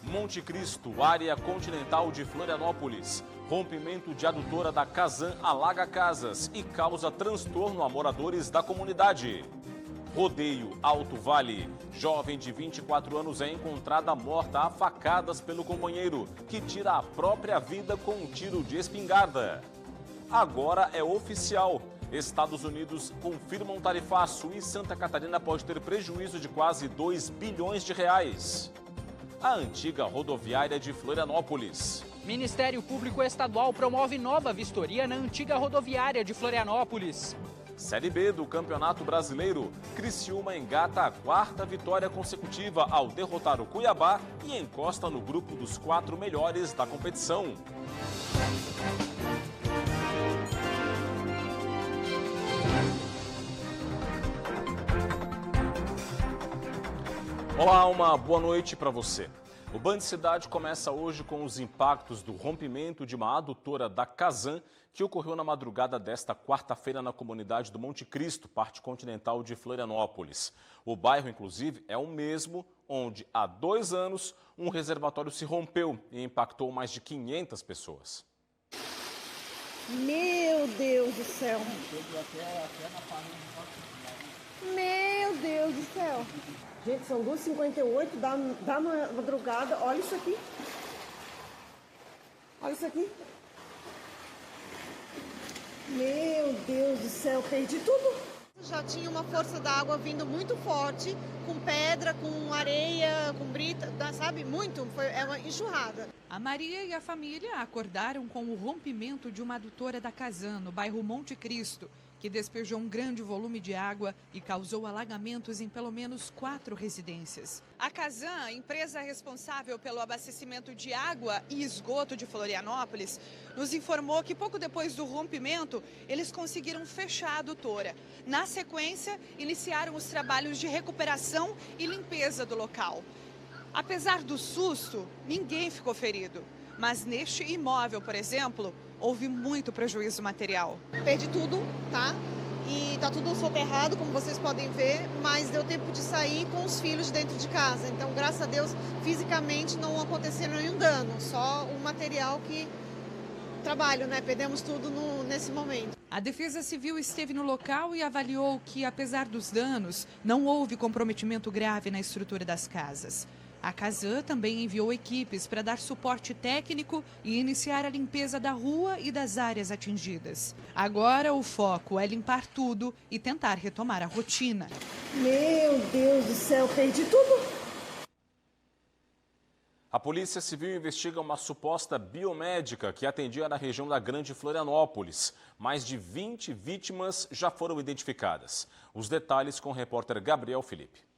Monte Cristo, área continental de Florianópolis. Rompimento de adutora da Casan alaga casas e causa transtorno a moradores da comunidade. Rodeio Alto Vale. Jovem de 24 anos é encontrada morta a facadas pelo companheiro, que tira a própria vida com um tiro de espingarda. Agora é oficial. Estados Unidos confirmam tarifaço e Santa Catarina pode ter prejuízo de quase 2 bilhões de reais. A antiga rodoviária de Florianópolis. Ministério Público Estadual promove nova vistoria na antiga rodoviária de Florianópolis. Série B do Campeonato Brasileiro. Criciúma engata a 4ª vitória consecutiva ao derrotar o Cuiabá e encosta no grupo dos 4 melhores da competição. Olá, uma boa noite para você. O Band Cidade começa hoje com os impactos do rompimento de uma adutora da Casan que ocorreu na madrugada desta quarta-feira na comunidade do Monte Cristo, parte continental de Florianópolis. O bairro, inclusive, é o mesmo onde há 2 anos um reservatório se rompeu e impactou mais de 500 pessoas. Meu Deus do céu! Meu Deus do céu! Gente, são 2h58 da madrugada. Olha isso aqui. Olha isso aqui. Meu Deus do céu, perdi tudo. Já tinha uma força d'água vindo muito forte, com pedra, com areia, com brita, sabe? Muito, é uma enxurrada. A Maria e a família acordaram com o rompimento de uma adutora da Casan, no bairro Monte Cristo, que despejou um grande volume de água e causou alagamentos em pelo menos 4 residências. A Casan, empresa responsável pelo abastecimento de água e esgoto de Florianópolis, nos informou que pouco depois do rompimento, eles conseguiram fechar a adutora. Na sequência, iniciaram os trabalhos de recuperação e limpeza do local. Apesar do susto, ninguém ficou ferido. Mas neste imóvel, por exemplo, houve muito prejuízo material. Perdi tudo, tá? E tá tudo soterrado, como vocês podem ver, mas deu tempo de sair com os filhos dentro de casa. Então, graças a Deus, fisicamente não aconteceu nenhum dano, só o material que trabalho, né? Perdemos tudo nesse momento. A Defesa Civil esteve no local e avaliou que, apesar dos danos, não houve comprometimento grave na estrutura das casas. A Casan também enviou equipes para dar suporte técnico e iniciar a limpeza da rua e das áreas atingidas. Agora o foco é limpar tudo e tentar retomar a rotina. Meu Deus do céu, perdi tudo. A Polícia Civil investiga uma suposta biomédica que atendia na região da Grande Florianópolis. Mais de 20 vítimas já foram identificadas. Os detalhes com o repórter Gabriel Felipe.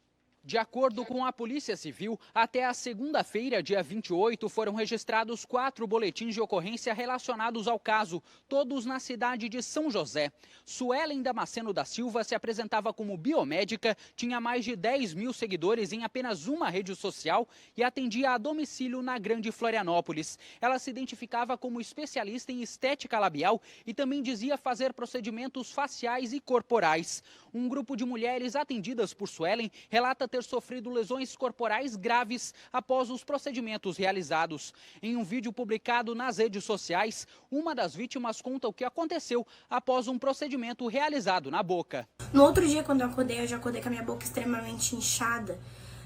De acordo com a Polícia Civil, até a segunda-feira, dia 28, foram registrados 4 boletins de ocorrência relacionados ao caso, todos na cidade de São José. Suelen Damasceno da Silva se apresentava como biomédica, tinha mais de 10 mil seguidores em apenas uma rede social e atendia a domicílio na Grande Florianópolis. Ela se identificava como especialista em estética labial e também dizia fazer procedimentos faciais e corporais. Um grupo de mulheres atendidas por Suelen relata ter sofrido lesões corporais graves após os procedimentos realizados. Em um vídeo publicado nas redes sociais, uma das vítimas conta o que aconteceu após um procedimento realizado na boca. No outro dia, quando eu já acordei com a minha boca extremamente inchada.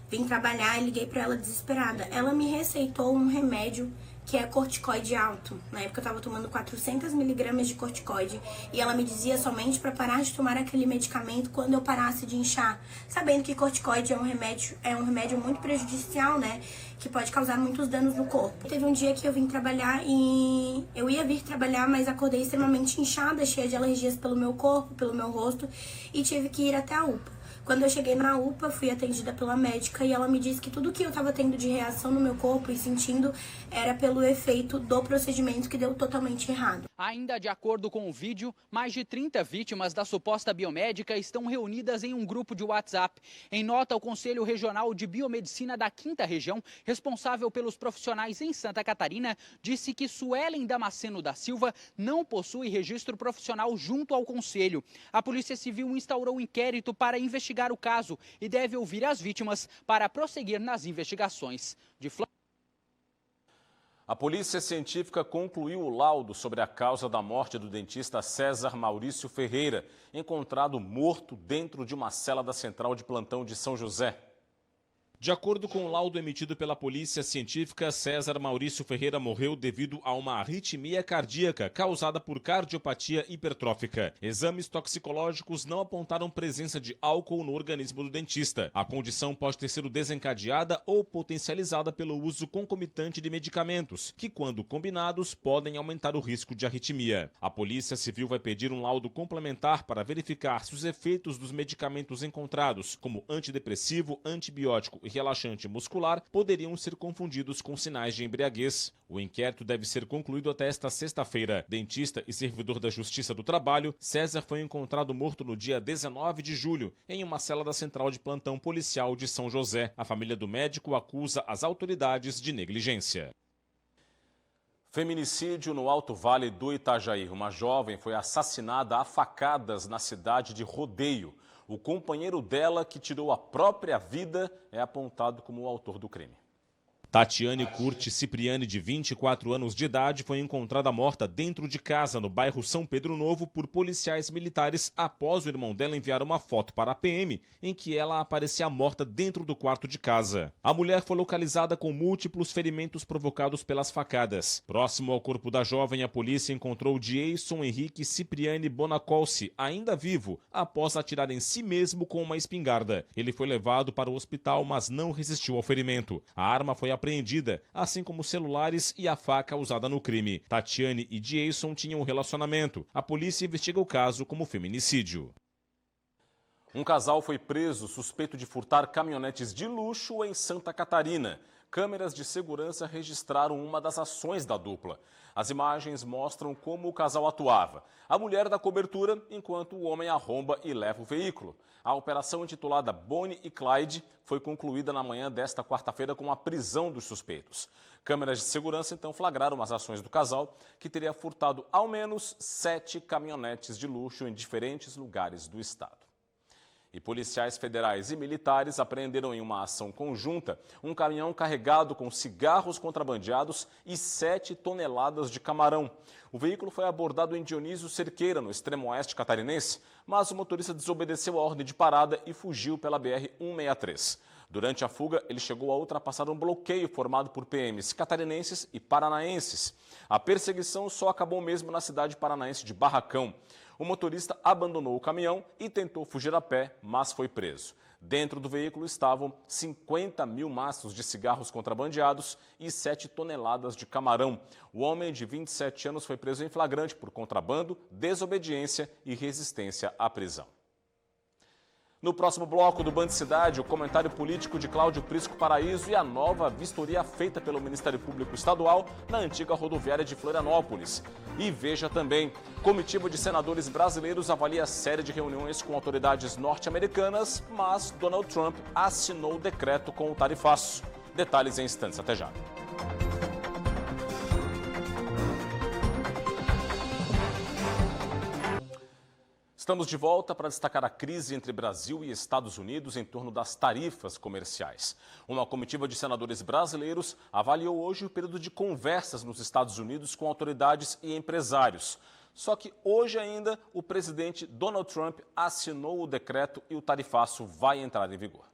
Vim trabalhar e liguei para ela desesperada. Ela me receitou um remédio que é corticoide alto. Na época eu estava tomando 400 miligramas de corticoide e ela me dizia somente para parar de tomar aquele medicamento quando eu parasse de inchar, sabendo que corticoide é um remédio muito prejudicial, né, que pode causar muitos danos no corpo. Teve um dia que eu vim trabalhar e eu ia vir trabalhar, mas acordei extremamente inchada, cheia de alergias pelo meu corpo, pelo meu rosto e tive que ir até a UPA. Quando eu cheguei na UPA, fui atendida pela médica e ela me disse que tudo que eu estava tendo de reação no meu corpo e sentindo era pelo efeito do procedimento que deu totalmente errado. Ainda de acordo com o vídeo, mais de 30 vítimas da suposta biomédica estão reunidas em um grupo de WhatsApp. Em nota, o Conselho Regional de Biomedicina da 5ª Região, responsável pelos profissionais em Santa Catarina, disse que Suelen Damasceno da Silva não possui registro profissional junto ao Conselho. A Polícia Civil instaurou um inquérito para investigar o caso e deve ouvir as vítimas para prosseguir nas investigações. De A polícia científica concluiu o laudo sobre a causa da morte do dentista César Maurício Ferreira, encontrado morto dentro de uma cela da Central de Plantão de São José. De acordo com o laudo emitido pela polícia científica, César Maurício Ferreira morreu devido a uma arritmia cardíaca causada por cardiopatia hipertrófica. Exames toxicológicos não apontaram presença de álcool no organismo do dentista. A condição pode ter sido desencadeada ou potencializada pelo uso concomitante de medicamentos, que, quando combinados, podem aumentar o risco de arritmia. A Polícia Civil vai pedir um laudo complementar para verificar se os efeitos dos medicamentos encontrados, como antidepressivo, antibiótico e relaxante muscular, poderiam ser confundidos com sinais de embriaguez. O inquérito deve ser concluído até esta sexta-feira. Dentista e servidor da Justiça do Trabalho, César foi encontrado morto no dia 19 de julho, em uma cela da Central de Plantão Policial de São José. A família do médico acusa as autoridades de negligência. Feminicídio no Alto Vale do Itajaí. Uma jovem foi assassinada a facadas na cidade de Rodeio. O companheiro dela, que tirou a própria vida, é apontado como o autor do crime. Tatiane Curti Cipriani, de 24 anos de idade, foi encontrada morta dentro de casa, no bairro São Pedro Novo, por policiais militares, após o irmão dela enviar uma foto para a PM, em que ela aparecia morta dentro do quarto de casa. A mulher foi localizada com múltiplos ferimentos provocados pelas facadas. Próximo ao corpo da jovem, a polícia encontrou Jason Henrique Cipriani Bonacolsi, ainda vivo, após atirar em si mesmo com uma espingarda. Ele foi levado para o hospital, mas não resistiu ao ferimento. A arma foi apreendida, assim como celulares e a faca usada no crime. Tatiane e Jason tinham um relacionamento. A polícia investiga o caso como feminicídio. Um casal foi preso suspeito de furtar caminhonetes de luxo em Santa Catarina. Câmeras de segurança registraram uma das ações da dupla. As imagens mostram como o casal atuava. A mulher dá cobertura, enquanto o homem arromba e leva o veículo. A operação, intitulada Bonnie e Clyde, foi concluída na manhã desta quarta-feira com a prisão dos suspeitos. Câmeras de segurança então flagraram as ações do casal, que teria furtado ao menos 7 caminhonetes de luxo em diferentes lugares do estado. E policiais federais e militares apreenderam em uma ação conjunta um caminhão carregado com cigarros contrabandeados e 7 toneladas de camarão. O veículo foi abordado em Dionísio Cerqueira, no extremo oeste catarinense, mas o motorista desobedeceu a ordem de parada e fugiu pela BR-163. Durante a fuga, ele chegou a ultrapassar um bloqueio formado por PMs catarinenses e paranaenses. A perseguição só acabou mesmo na cidade paranaense de Barracão. O motorista abandonou o caminhão e tentou fugir a pé, mas foi preso. Dentro do veículo estavam 50 mil maços de cigarros contrabandeados e 7 toneladas de camarão. O homem de 27 anos foi preso em flagrante por contrabando, desobediência e resistência à prisão. No próximo bloco do Band Cidade, o comentário político de Cláudio Prisco Paraíso e a nova vistoria feita pelo Ministério Público Estadual na antiga rodoviária de Florianópolis. E veja também, comitiva de senadores brasileiros avalia série de reuniões com autoridades norte-americanas, mas Donald Trump assinou o decreto com o tarifaço. Detalhes em instantes, até já. Estamos de volta para destacar a crise entre Brasil e Estados Unidos em torno das tarifas comerciais. Uma comitiva de senadores brasileiros avaliou hoje o período de conversas nos Estados Unidos com autoridades e empresários. Só que hoje ainda o presidente Donald Trump assinou o decreto e o tarifaço vai entrar em vigor.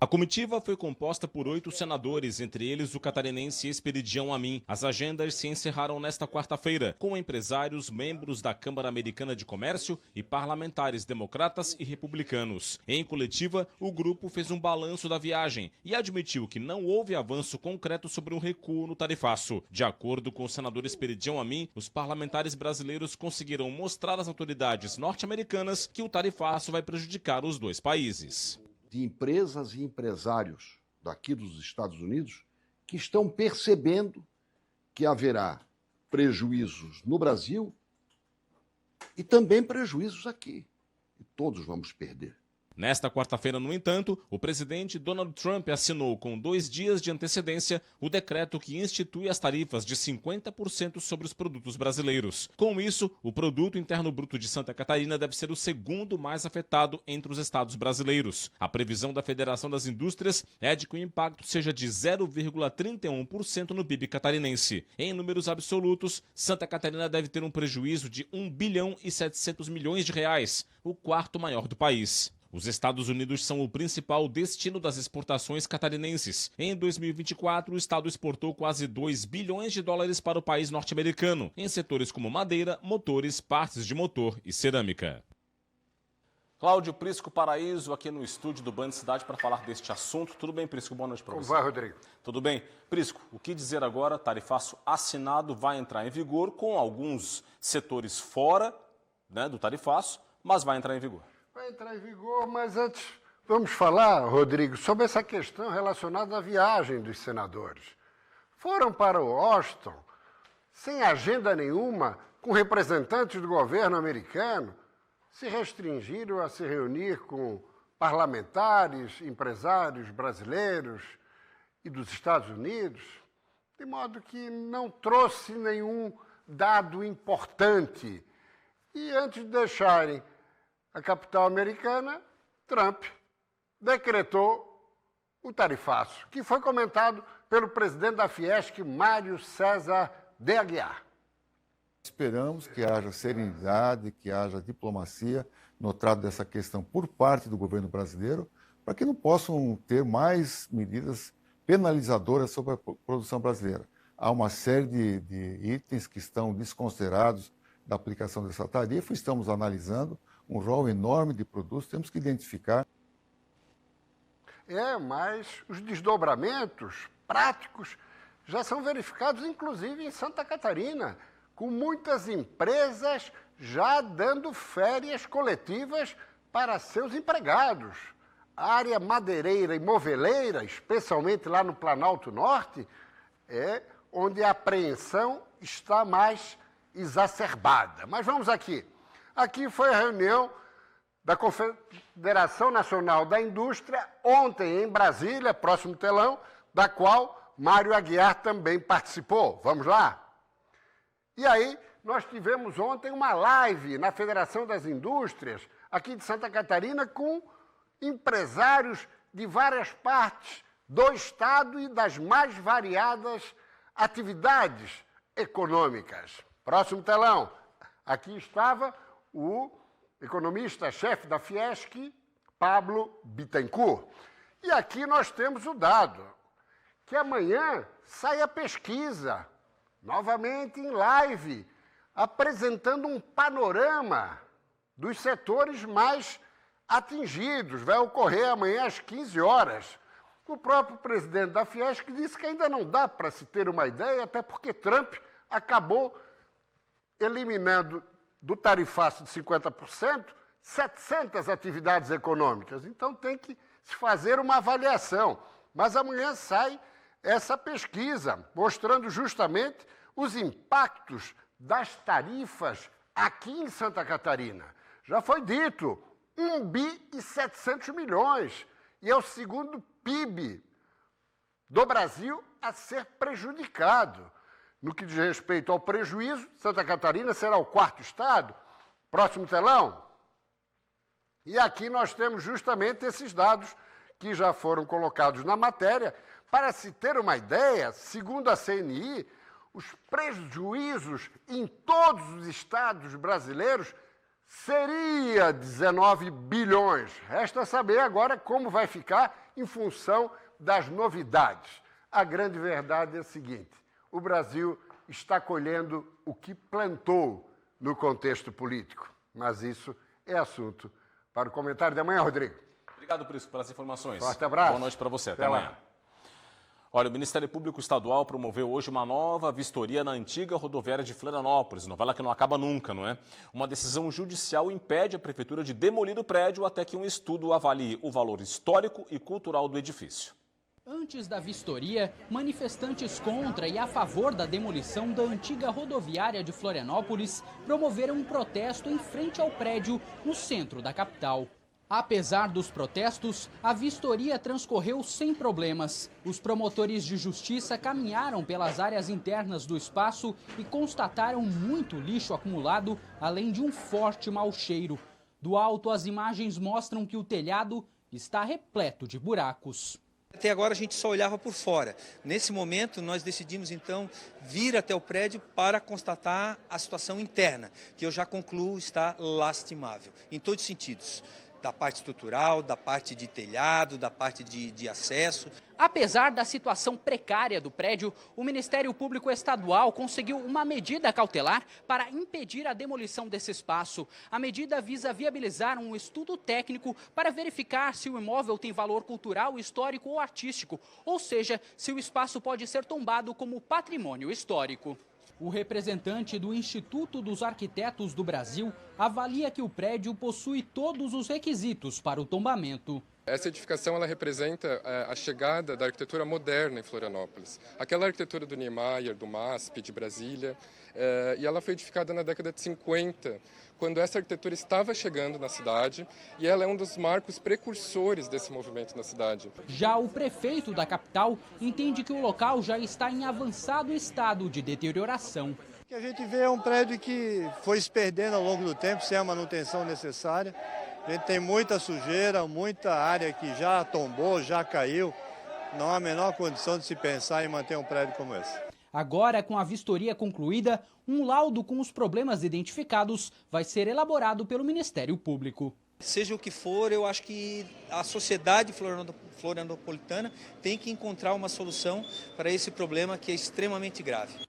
A comitiva foi composta por 8 senadores, entre eles o catarinense Esperidião Amin. As agendas se encerraram nesta quarta-feira, com empresários, membros da Câmara Americana de Comércio e parlamentares democratas e republicanos. Em coletiva, o grupo fez um balanço da viagem e admitiu que não houve avanço concreto sobre um recuo no tarifaço. De acordo com o senador Esperidião Amin, os parlamentares brasileiros conseguiram mostrar às autoridades norte-americanas que o tarifaço vai prejudicar os dois países. De empresas e empresários daqui dos Estados Unidos que estão percebendo que haverá prejuízos no Brasil e também prejuízos aqui. E todos vamos perder. Nesta quarta-feira, no entanto, o presidente Donald Trump assinou com 2 dias de antecedência o decreto que institui as tarifas de 50% sobre os produtos brasileiros. Com isso, o Produto Interno Bruto de Santa Catarina deve ser o segundo mais afetado entre os estados brasileiros. A previsão da Federação das Indústrias é de que o impacto seja de 0,31% no PIB catarinense. Em números absolutos, Santa Catarina deve ter um prejuízo de 1 bilhão e 700 milhões de reais, o quarto maior do país. Os Estados Unidos são o principal destino das exportações catarinenses. Em 2024, o estado exportou quase 2 bilhões de dólares para o país norte-americano, em setores como madeira, motores, partes de motor e cerâmica. Cláudio Prisco Paraíso aqui no estúdio do Band Cidade para falar deste assunto. Tudo bem, Prisco? Boa noite para você. Como vai, Rodrigo? Tudo bem. Prisco, o que dizer agora? Tarifaço assinado vai entrar em vigor com alguns setores fora, né, do tarifaço, mas vai entrar em vigor. Vai entrar em vigor, mas antes vamos falar, Rodrigo, sobre essa questão relacionada à viagem dos senadores. Foram para Washington sem agenda nenhuma, com representantes do governo americano, se restringiram a se reunir com parlamentares, empresários brasileiros e dos Estados Unidos, de modo que não trouxe nenhum dado importante. E antes de deixarem a capital americana, Trump decretou o tarifaço, que foi comentado pelo presidente da Fiesc, Mário César de Aguiar. Esperamos que haja serenidade, que haja diplomacia no trato dessa questão por parte do governo brasileiro, para que não possam ter mais medidas penalizadoras sobre a produção brasileira. Há uma série de itens que estão desconsiderados da aplicação dessa tarifa, estamos analisando um rol enorme de produtos, temos que identificar. Mas os desdobramentos práticos já são verificados, inclusive em Santa Catarina, com muitas empresas já dando férias coletivas para seus empregados. A área madeireira e moveleira, especialmente lá no Planalto Norte, é onde a apreensão está mais exacerbada. Mas vamos aqui. Aqui foi a reunião da Confederação Nacional da Indústria, ontem em Brasília, próximo telão, da qual Mário Aguiar também participou. Vamos lá? E aí, nós tivemos ontem uma live na Federação das Indústrias, aqui de Santa Catarina, com empresários de várias partes do Estado e das mais variadas atividades econômicas. Próximo telão. Aqui estava o economista-chefe da Fiesc, Pablo Bittencourt. E aqui nós temos o dado, que amanhã sai a pesquisa, novamente em live, apresentando um panorama dos setores mais atingidos. Vai ocorrer amanhã às 15 horas. O próprio presidente da Fiesc disse que ainda não dá para se ter uma ideia, até porque Trump acabou eliminando do tarifaço de 50%, 700 atividades econômicas. Então tem que se fazer uma avaliação. Mas amanhã sai essa pesquisa, mostrando justamente os impactos das tarifas aqui em Santa Catarina. Já foi dito, 1 bi e 700 milhões. E é o segundo PIB do Brasil a ser prejudicado. No que diz respeito ao prejuízo, Santa Catarina será o quarto estado. Próximo telão. E aqui nós temos justamente esses dados que já foram colocados na matéria. Para se ter uma ideia, segundo a CNI, os prejuízos em todos os estados brasileiros seria 19 bilhões. Resta saber agora como vai ficar em função das novidades. A grande verdade é a seguinte: o Brasil está colhendo o que plantou no contexto político. Mas isso é assunto para o comentário de amanhã, Rodrigo. Obrigado, Prisco, pelas informações. Forte abraço. Boa noite para você. Até amanhã. Olha, o Ministério Público Estadual promoveu hoje uma nova vistoria na antiga rodoviária de Florianópolis, novela que não acaba nunca, não é? Uma decisão judicial impede a prefeitura de demolir o prédio até que um estudo avalie o valor histórico e cultural do edifício. Antes da vistoria, manifestantes contra e a favor da demolição da antiga rodoviária de Florianópolis promoveram um protesto em frente ao prédio no centro da capital. Apesar dos protestos, a vistoria transcorreu sem problemas. Os promotores de justiça caminharam pelas áreas internas do espaço e constataram muito lixo acumulado, além de um forte mau cheiro. Do alto, as imagens mostram que o telhado está repleto de buracos. Até agora a gente só olhava por fora. Nesse momento nós decidimos então vir até o prédio para constatar a situação interna, que eu já concluo está lastimável, em todos os sentidos. Da parte estrutural, da parte de telhado, da parte de acesso. Apesar da situação precária do prédio, o Ministério Público Estadual conseguiu uma medida cautelar para impedir a demolição desse espaço. A medida visa viabilizar um estudo técnico para verificar se o imóvel tem valor cultural, histórico ou artístico, ou seja, se o espaço pode ser tombado como patrimônio histórico. O representante do Instituto dos Arquitetos do Brasil avalia que o prédio possui todos os requisitos para o tombamento. Essa edificação ela representa a chegada da arquitetura moderna em Florianópolis. Aquela arquitetura do Niemeyer, do MASP, de Brasília, e ela foi edificada na década de 50, quando essa arquitetura estava chegando na cidade, e ela é um dos marcos precursores desse movimento na cidade. Já o prefeito da capital entende que o local já está em avançado estado de deterioração. O que a gente vê é um prédio que foi se perdendo ao longo do tempo, sem a manutenção necessária. A gente tem muita sujeira, muita área que já tombou, já caiu. Não há a menor condição de se pensar em manter um prédio como esse. Agora, com a vistoria concluída, um laudo com os problemas identificados vai ser elaborado pelo Ministério Público. Seja o que for, eu acho que a sociedade florianopolitana tem que encontrar uma solução para esse problema que é extremamente grave.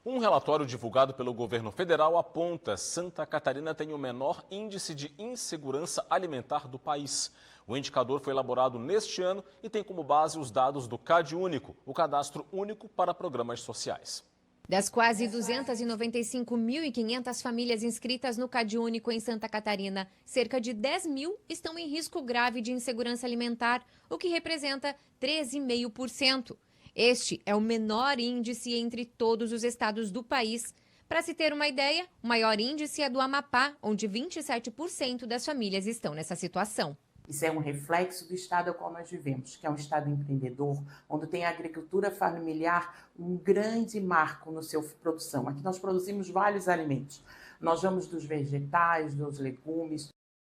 Um relatório divulgado pelo governo federal aponta que Santa Catarina tem o menor índice de insegurança alimentar do país. O indicador foi elaborado neste ano e tem como base os dados do CadÚnico, o Cadastro Único para Programas Sociais. Das quase 295.500 famílias inscritas no CadÚnico em Santa Catarina, cerca de 10 mil estão em risco grave de insegurança alimentar, o que representa 13,5%. Este é o menor índice entre todos os estados do país. Para se ter uma ideia, o maior índice é do Amapá, onde 27% das famílias estão nessa situação. Isso é um reflexo do estado ao qual nós vivemos, que é um estado empreendedor, onde tem a agricultura familiar um grande marco na sua produção. Aqui nós produzimos vários alimentos. Nós vamos dos vegetais, dos legumes,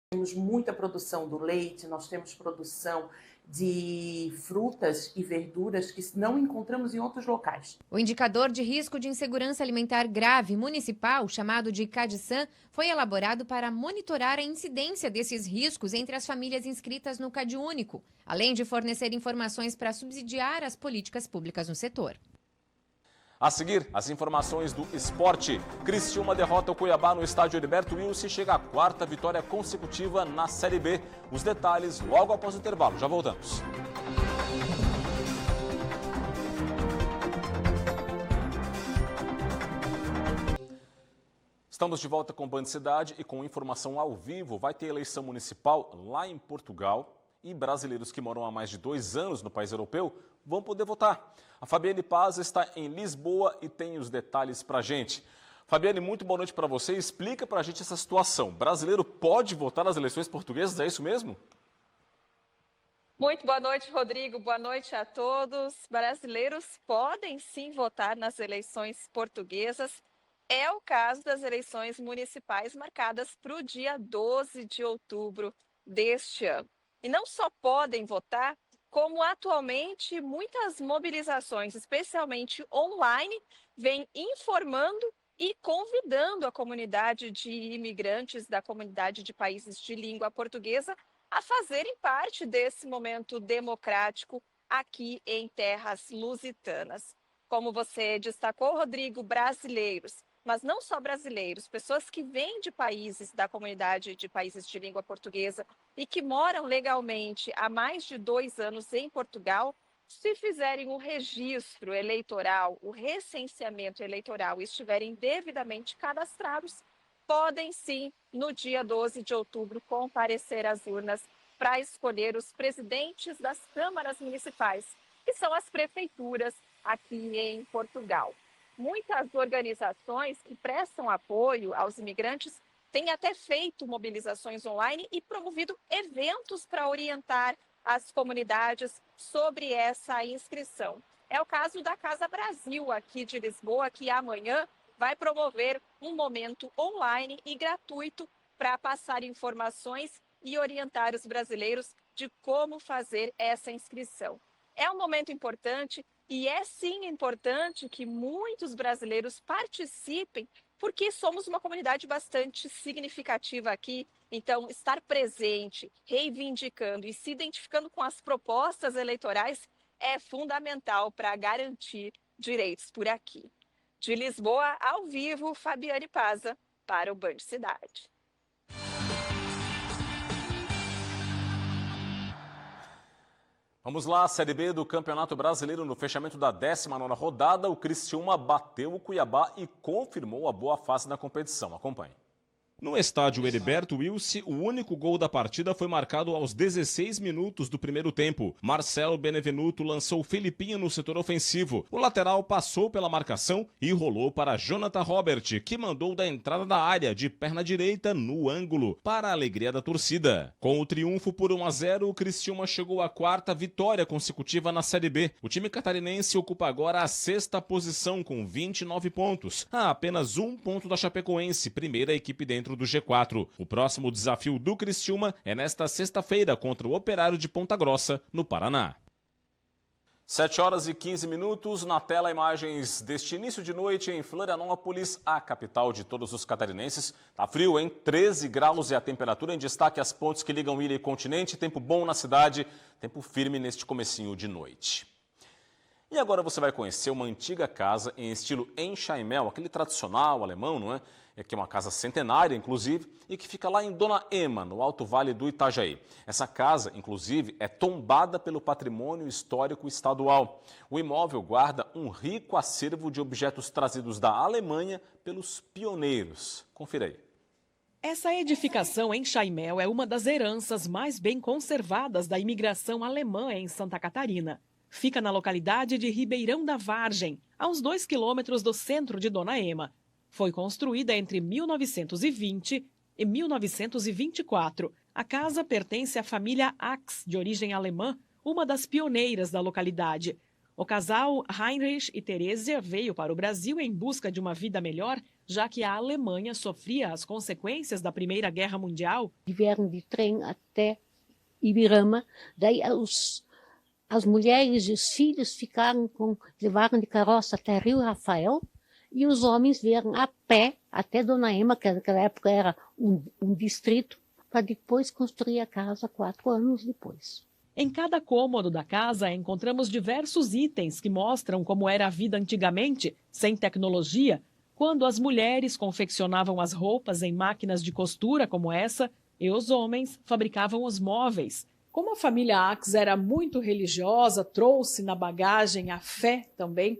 temos muita produção do leite, nós temos produção de frutas e verduras que não encontramos em outros locais. O indicador de risco de insegurança alimentar grave municipal, chamado de CadSan, foi elaborado para monitorar a incidência desses riscos entre as famílias inscritas no CadÚnico, além de fornecer informações para subsidiar as políticas públicas no setor. A seguir, as informações do esporte. Criciúma derrota o Cuiabá no estádio Heriberto Wilson e chega à 4ª vitória consecutiva na Série B. Os detalhes logo após o intervalo. Já voltamos. Estamos de volta com Band Cidade e com informação ao vivo. Vai ter eleição municipal lá em Portugal e brasileiros que moram há mais de 2 anos no país europeu vão poder votar. A Fabiane Paz está em Lisboa e tem os detalhes para a gente. Fabiane, muito boa noite para você. Explica para a gente essa situação. Brasileiro pode votar nas eleições portuguesas, é isso mesmo? Muito boa noite, Rodrigo. Boa noite a todos. Brasileiros podem sim votar nas eleições portuguesas. É o caso das eleições municipais marcadas para o dia 12 de outubro deste ano. E não só podem votar, como atualmente muitas mobilizações, especialmente online, vêm informando e convidando a comunidade de imigrantes da comunidade de países de língua portuguesa a fazerem parte desse momento democrático aqui em terras lusitanas. Como você destacou, Rodrigo, brasileiros, mas não só brasileiros, pessoas que vêm de países da comunidade de países de língua portuguesa e que moram legalmente há mais de 2 anos em Portugal, se fizerem o registro eleitoral, o recenseamento eleitoral e estiverem devidamente cadastrados, podem sim, no dia 12 de outubro, comparecer às urnas para escolher os presidentes das câmaras municipais, que são as prefeituras aqui em Portugal. Muitas organizações que prestam apoio aos imigrantes tem até feito mobilizações online e promovido eventos para orientar as comunidades sobre essa inscrição. É o caso da Casa Brasil, aqui de Lisboa, que amanhã vai promover um momento online e gratuito para passar informações e orientar os brasileiros de como fazer essa inscrição. É um momento importante e é sim importante que muitos brasileiros participem, porque somos uma comunidade bastante significativa aqui. Então, estar presente, reivindicando e se identificando com as propostas eleitorais é fundamental para garantir direitos por aqui. De Lisboa, ao vivo, Fabiane Paza, para o Band Cidade. Vamos lá, Série B do Campeonato Brasileiro. No fechamento da 19ª rodada, o Criciúma bateu o Cuiabá e confirmou a boa fase na competição. Acompanhe. No estádio Heriberto Wilson, o único gol da partida foi marcado aos 16 minutos do primeiro tempo. Marcelo Benevenuto lançou Felipinho no setor ofensivo. O lateral passou pela marcação e rolou para Jonathan Robert, que mandou da entrada da área de perna direita no ângulo, para a alegria da torcida. Com o triunfo por 1-0, o Criciúma chegou à 4ª vitória consecutiva na Série B. O time catarinense ocupa agora a 6ª posição com 29 pontos, a apenas 1 ponto da Chapecoense, primeira equipe dentro do G4. O próximo desafio do Criciúma é nesta sexta-feira contra o Operário de Ponta Grossa, no Paraná. 7h15, na tela imagens deste início de noite em Florianópolis, a capital de todos os catarinenses. Tá frio, hein? 13 graus é a temperatura, em destaque as pontes que ligam ilha e continente, tempo bom na cidade, tempo firme neste comecinho de noite. E agora você vai conhecer uma antiga casa em estilo Enxaimel, aquele tradicional alemão, não é? É que é uma casa centenária, inclusive, e que fica lá em Dona Ema, no Alto Vale do Itajaí. Essa casa, inclusive, é tombada pelo Patrimônio Histórico Estadual. O imóvel guarda um rico acervo de objetos trazidos da Alemanha pelos pioneiros. Confira aí. Essa edificação em Enxaimel é uma das heranças mais bem conservadas da imigração alemã em Santa Catarina. Fica na localidade de Ribeirão da Vargem, a uns 2 quilômetros do centro de Dona Ema. Foi construída entre 1920 e 1924. A casa pertence à família Ax, de origem alemã, uma das pioneiras da localidade. O casal Heinrich e Theresia veio para o Brasil em busca de uma vida melhor, já que a Alemanha sofria as consequências da Primeira Guerra Mundial. Vieram de trem até Ibirama, daí as mulheres e os filhos levaram de carroça até Rio Rafael, e os homens vieram a pé até Dona Ema, que naquela época era um distrito, para depois construir a casa 4 anos depois. Em cada cômodo da casa encontramos diversos itens que mostram como era a vida antigamente, sem tecnologia, quando as mulheres confeccionavam as roupas em máquinas de costura como essa e os homens fabricavam os móveis. Como a família Ax era muito religiosa, trouxe na bagagem a fé também,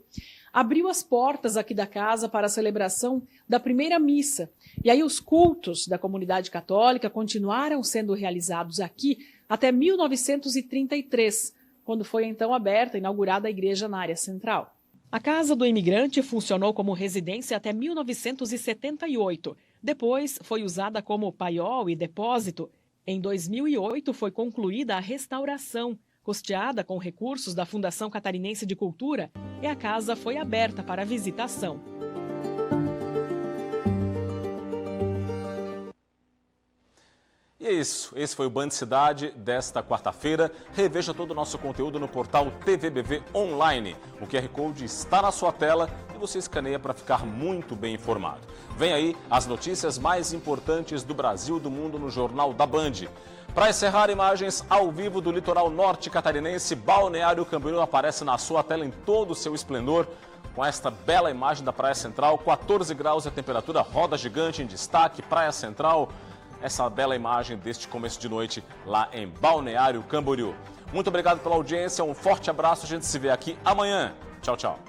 abriu as portas aqui da casa para a celebração da primeira missa. E aí os cultos da comunidade católica continuaram sendo realizados aqui até 1933, quando foi então aberta, inaugurada a igreja na área central. A Casa do Imigrante funcionou como residência até 1978. Depois foi usada como paiol e depósito. Em 2008 foi concluída a restauração, custeada com recursos da Fundação Catarinense de Cultura, e a casa foi aberta para visitação. E é isso, esse foi o Band Cidade desta quarta-feira. Reveja todo o nosso conteúdo no portal TVBV Online. O QR Code está na sua tela e você escaneia para ficar muito bem informado. Vem aí as notícias mais importantes do Brasil e do mundo no Jornal da Band. Para encerrar, imagens ao vivo do litoral norte catarinense, Balneário Camboriú aparece na sua tela em todo o seu esplendor, com esta bela imagem da Praia Central, 14 graus a temperatura, roda gigante em destaque, Praia Central, essa bela imagem deste começo de noite lá em Balneário Camboriú. Muito obrigado pela audiência, um forte abraço, a gente se vê aqui amanhã. Tchau, tchau.